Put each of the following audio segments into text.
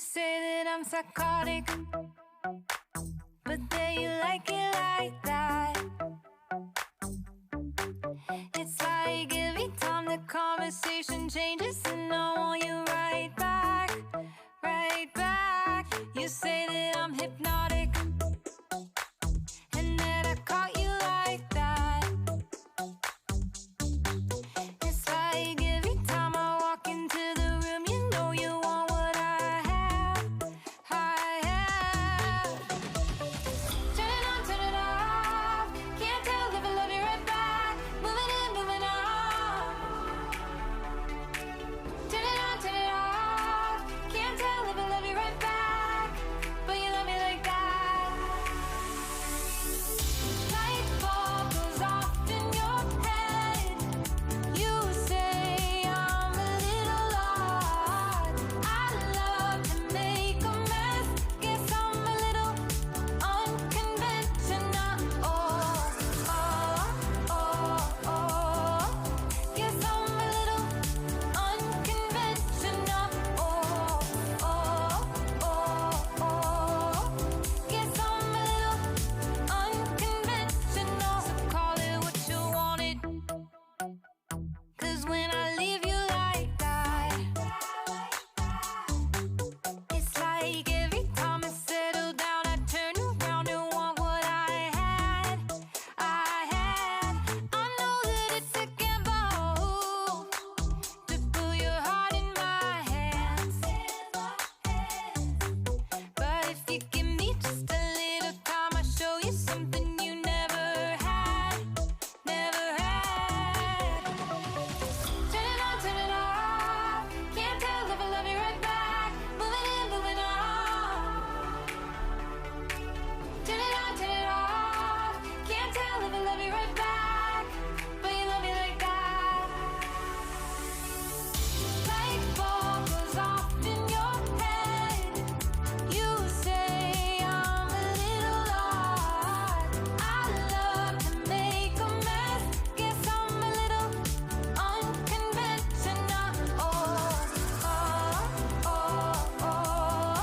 say that I'm psychotic, but then you like it like that. It's like every time the conversation changes, and I want you right back, right back. You say that I'm hypnotic, and that I caught you like that. It's like every time I walk into the room, you know you want what I have, I have. Turn it on, turn it off. Can't tell if I love you right back. Moving in, moving on. Turn it on, turn it off. Can't tell if I love you right back, but you love me like that. Light bulb goes off in your head. You say I'm a little odd. I love to make a mess. Guess I'm a little unconventional. Oh, oh, oh, oh. Guess I'm a little unconventional. Oh, oh, oh, oh. Guess I'm a little unconventional. So call it what you wanted, 'cause when I leave you like that, it's like every time I settle down, I turn around and want what I had, I had. I know that it's a gamble to put your heart in my hands, but if you give me just a little time, I'll show you something you never had, never had. Turn it on, turn it off. Can't tell if I love you right back. Moving in, moving on. Turn it on, turn it off. Can't tell if I love you right back, but you love me like that. Light bulb goes off in your head. You say I'm a little odd. I love to make a mess. Guess I'm a little unconventional. Oh, oh, oh, oh.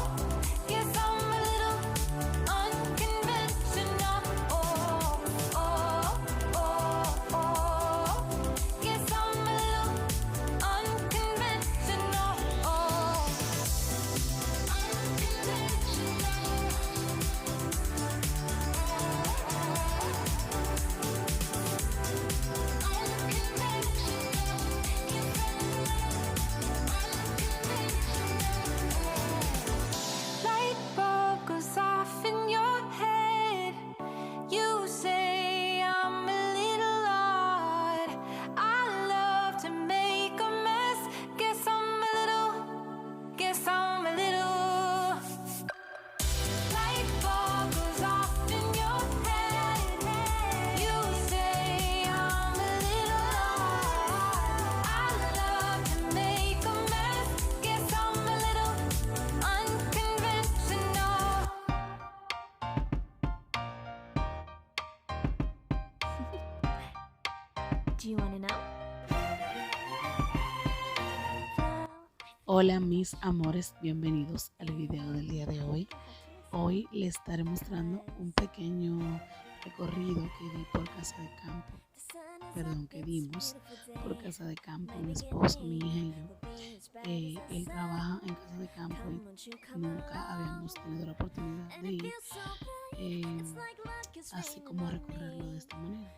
Guess I'm a little unconventional. Oh, oh, oh, oh. Guess I'm a little unconventional. Oh, light bulb goes off in your head. You say I'm a little odd. I love to make a mess. Guess I'm a little. Light bulb goes off in your head. You say I'm a little odd. I love to make a mess. Guess I'm a little unconventional. Do you want to know? Hola mis amores, bienvenidos al video del día de hoy. Hoy les estaré mostrando un pequeño recorrido que di por casa de campo, que dimos por casa de campo, mi esposo, mi hija y yo. Él trabaja en casa de campo y nunca habíamos tenido la oportunidad de ir, así como a recorrerlo de esta manera.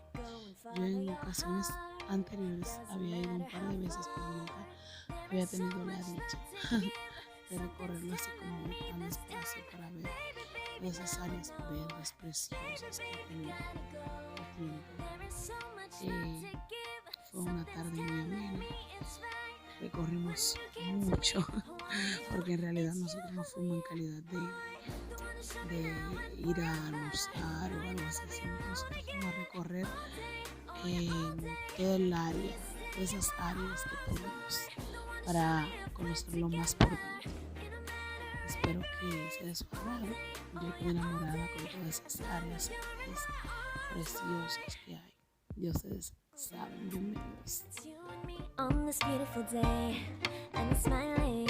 Yo en ocasiones anteriores había ido un par de veces, pero nunca había tenido la dicha de recorrerlo así como tan despacio para ver esas áreas verdes preciosas que tenía el tiempo. Fue una tarde muy amena, recorrimos mucho, porque en realidad nosotros no fuimos en calidad de ir a almorzar o algo así, sino que nosotros fuimos a recorrer todo el área, esas áreas que pudimos, para conocerlo más por dentro. Espero que sea de su agrado. Yo quedé enamorada con todas esas áreas preciosas que hay. Y ustedes saben, bienvenidos. On this beautiful day, and he's smiling,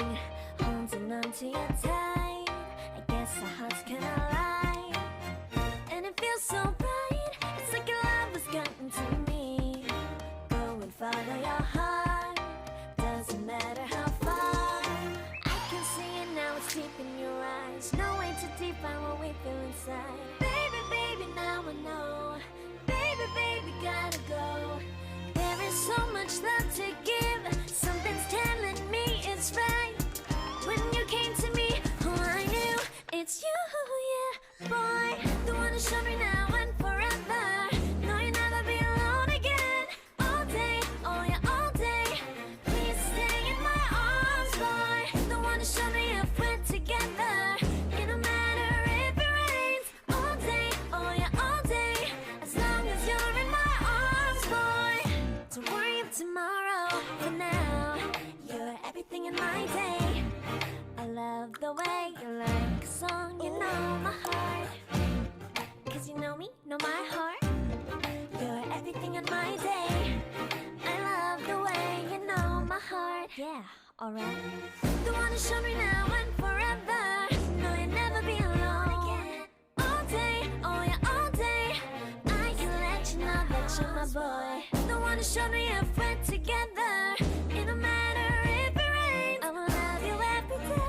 holding on to you tight. I guess our hearts can align, and it feels so bright. It's like your love has gotten to me. Go and follow your heart, doesn't matter how far. I can see it now, it's deep in your eyes. No way to define what we feel inside. Baby, baby, now I know. Baby, baby, gotta go. There is so much love to give. Something's telling me it's right. When you came to me, oh, I knew it's you, yeah, boy. The one to show me now and forever. No, you'll never be alone again. All day, oh yeah, all day. Please stay in my arms, boy. The one to show me if we're together. It don't matter if it rains. All day, oh yeah, all day. As long as you're in my arms, boy. Don't worry of tomorrow. For now, you're everything in my day. I love the way you like a song, you know my heart. Cause you know me, know my heart. You're everything in my day. I love the way you know my heart. Yeah, alright. The one to show me now and forever. No, you'll never be alone again. All day, oh yeah, all day. I can let you know that you're my boy. The one to show me if we're together. It don't matter if it rains. I will love you every day.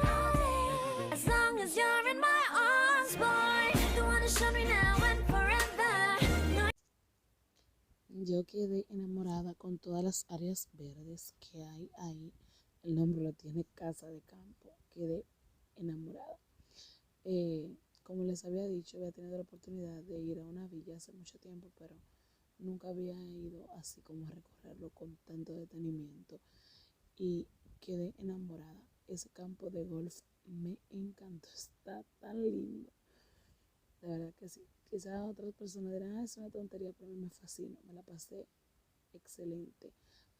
As long as you're in my arms, boy. The one to show me now and forever. No. Yo quedé enamorada con todas las áreas verdes que hay ahí. El nombre lo tiene, casa de campo. Quedé enamorada. Como les había dicho, había tenido la oportunidad de ir a una villa hace mucho tiempo, pero nunca había ido así como a recorrerlo con tanto detenimiento. Y quedé enamorada. Ese campo de golf me encantó. Está tan lindo. De verdad que sí. Quizás otras personas dirán, es una tontería, pero a mí me fascina. Me la pasé excelente.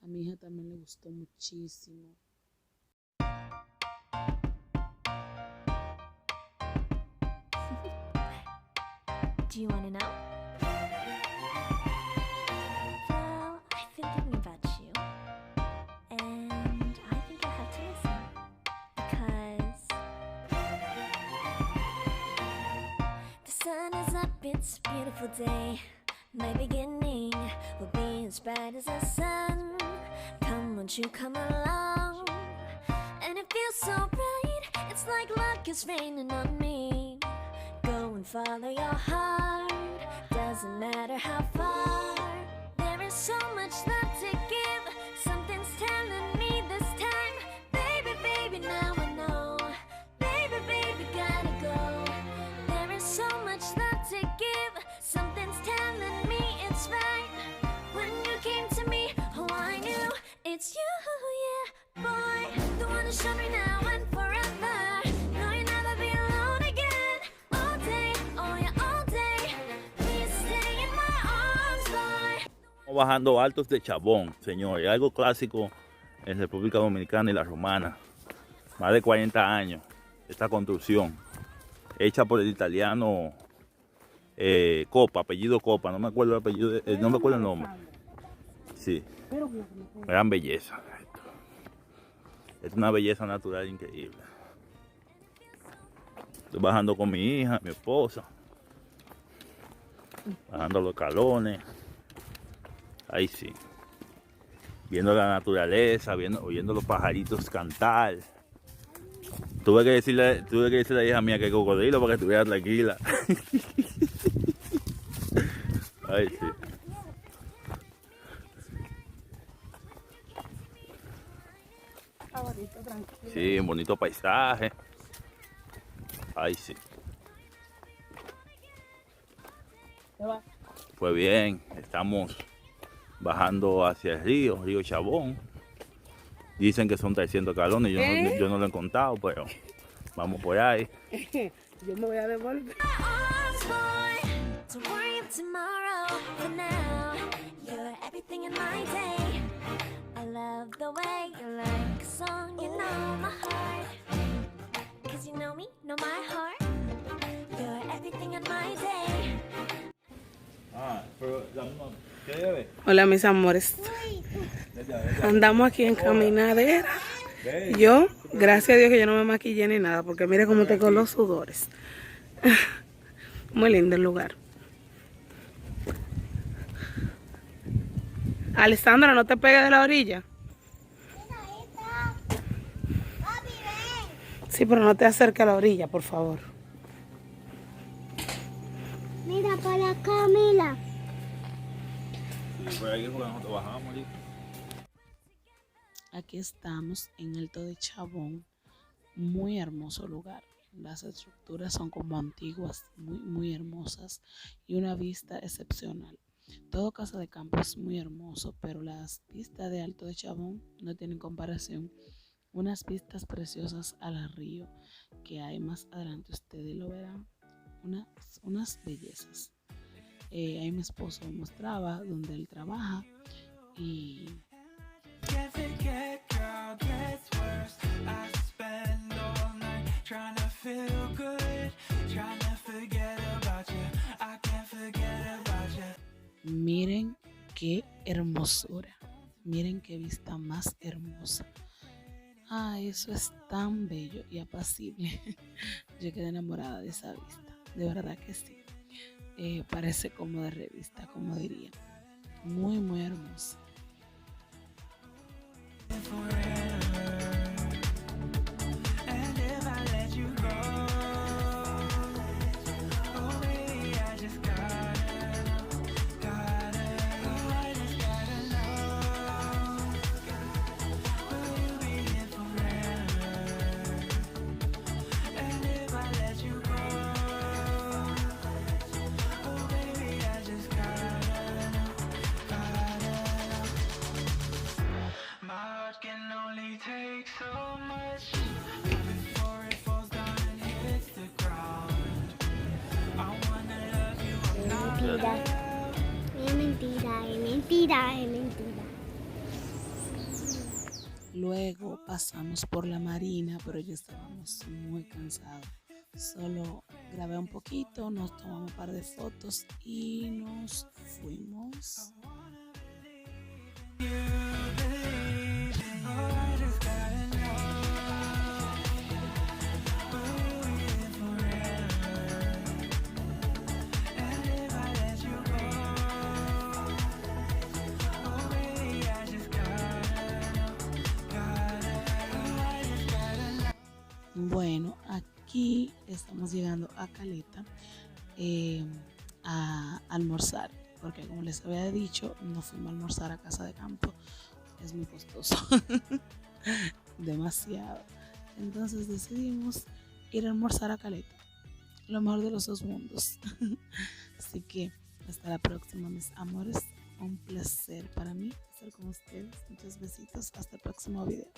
A mi hija también le gustó muchísimo. Do you want to know? Well, I've been thinking about you, and I think I have to listen, because the sun is up, it's a beautiful day. My beginning will be as bright as the sun. Come, won't you come along? And it feels so bright, it's like luck is raining on me. Go and follow your heart, doesn't matter how far. There is so much love to give. Something's telling me this time. Baby, baby, now I know. Baby, baby, gotta go. There is so much love to give. Something's telling me it's right. When you came to me, oh, I knew it's you, yeah, boy. The one to show me now and forever. No, you'll never be alone again. All day, oh yeah, all day. Please stay in my arms, boy. Estamos bajando altos de Chabón, señores, algo clásico en República Dominicana y la Romana. Más de 40 años esta construcción, hecha por el italiano Copa, apellido Copa, no me acuerdo el apellido, no me acuerdo el nombre. Sí, gran belleza. Es una belleza natural increíble. Estoy bajando con mi hija, mi esposa, bajando los escalones. Ahí sí, viendo la naturaleza, oyendo los pajaritos cantar. Tuve que decirle a la hija mía que hay cocodrilo para que estuviera tranquila. Ay, sí. Sí, un bonito paisaje. Ay, sí. Pues bien, estamos bajando hacia el río Chabón. Dicen que son 300 galones, yo no lo he contado, pero vamos por ahí. Yo me voy a devolver. Don't worry of tomorrow. For now, you're everything in my day. I love the way you like a song, you know my heart. Cause you know me, know my heart. You're everything in my day. Hola mis amores, andamos aquí en caminadera Yo, gracias a Dios que yo no me maquillé ni nada, porque mire cómo tengo los sudores. Muy lindo el lugar. Alessandra, no te pegues de la orilla. Sí, pero no te acerques a la orilla, por favor. Mira para acá, mira. Sí, por ahí es porque nosotros bajamos. Aquí estamos en Alto de Chabón, muy hermoso lugar. Las estructuras son como antiguas, muy hermosas y una vista excepcional. Todo Casa de Campo es muy hermoso, pero las vistas de Alto de Chabón no tienen comparación. Unas vistas preciosas al río que hay más adelante, ustedes lo verán, unas bellezas. Ahí mi esposo me mostraba donde él trabaja y miren qué hermosura, miren qué vista más hermosa. Eso es tan bello y apacible. Yo quedé enamorada de esa vista, de verdad que sí. Parece como de revista, como diría. Muy hermosa. Es mentira. Luego pasamos por la marina, pero ya estábamos muy cansados. Solo grabé un poquito, nos tomamos un par de fotos y nos fuimos. Bueno, aquí estamos llegando a Caleta a almorzar, porque como les había dicho, no fuimos a almorzar a casa de campo, es muy costoso, demasiado. Entonces decidimos ir a almorzar a Caleta, lo mejor de los dos mundos. Así que hasta la próxima, mis amores, un placer para mí estar con ustedes. Muchos besitos, hasta el próximo video.